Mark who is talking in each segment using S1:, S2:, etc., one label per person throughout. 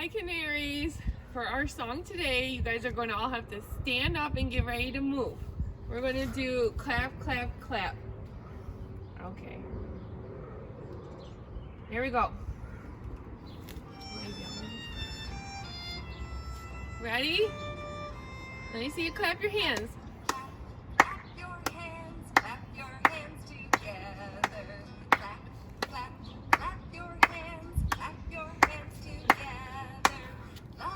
S1: Hi, Canaries. For our song today, you guys are going to all have to stand up and get ready to move. We're going to do clap, clap, clap. Okay. Here we go. Ready? Let me see you clap your hands.
S2: Clap your hands together. Clap, clap, clap your hands together. La la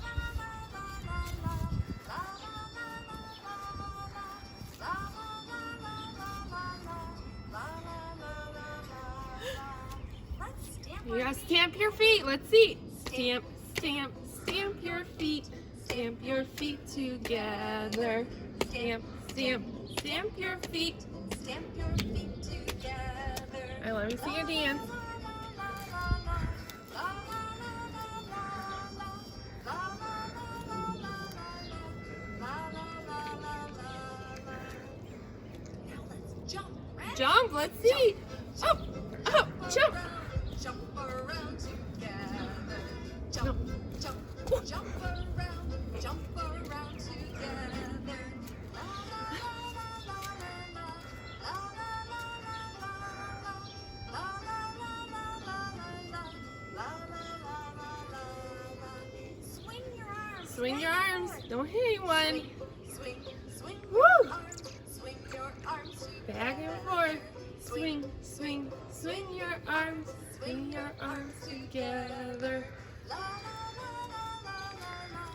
S2: la la la la la, la la la la la la, la la la la la la, la la la la la. Let's stamp
S1: You
S2: our
S1: gotta
S2: feet.
S1: stamp your feet. Let's see. Stamp, stamp, stamp your feet. Stamp your feet together. Stamp, stamp, stamp your feet.
S2: Stamp your feet together.
S1: All right, let me see you dance.
S2: Now let's jump. Ready?
S1: Jump, let's see. Up, up, jump.
S2: Jump around together. Jump, jump, jump around together. La la la la la la la, la la la la la la, la la la la la la, la la la la la. Swing your arms.
S1: Swing your arms. Don't hit anyone.
S2: Swing, swing
S1: Woo!
S2: your arms. Swing your arms together.
S1: Back and forth. Swing, swing, swing your arms. Swing your arms together.
S2: La la la la la la la,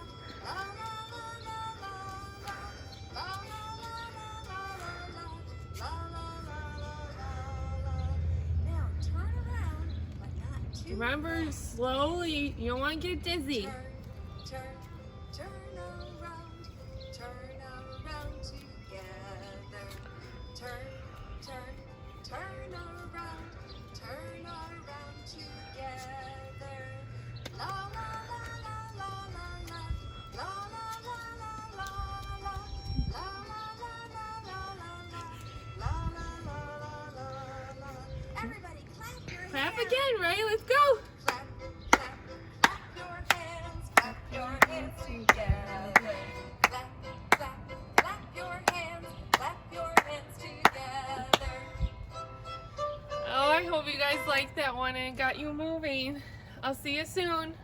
S2: la la la la la la, la la la la la la, la la la la la. Now turn around, but not too
S1: Remember,
S2: fast.
S1: slowly. You don't want to get dizzy.
S2: Turn around together. Turn around together. La la la la la la la, la la la la la la, la la la la la la, la la la la la. Everybody clap your hands.
S1: Clap again, right? Let's go.
S2: Clap, clap, clap your hands together. Clap, clap, clap your hands together.
S1: Oh, I hope you guys liked that one and got you moving. I'll see you soon.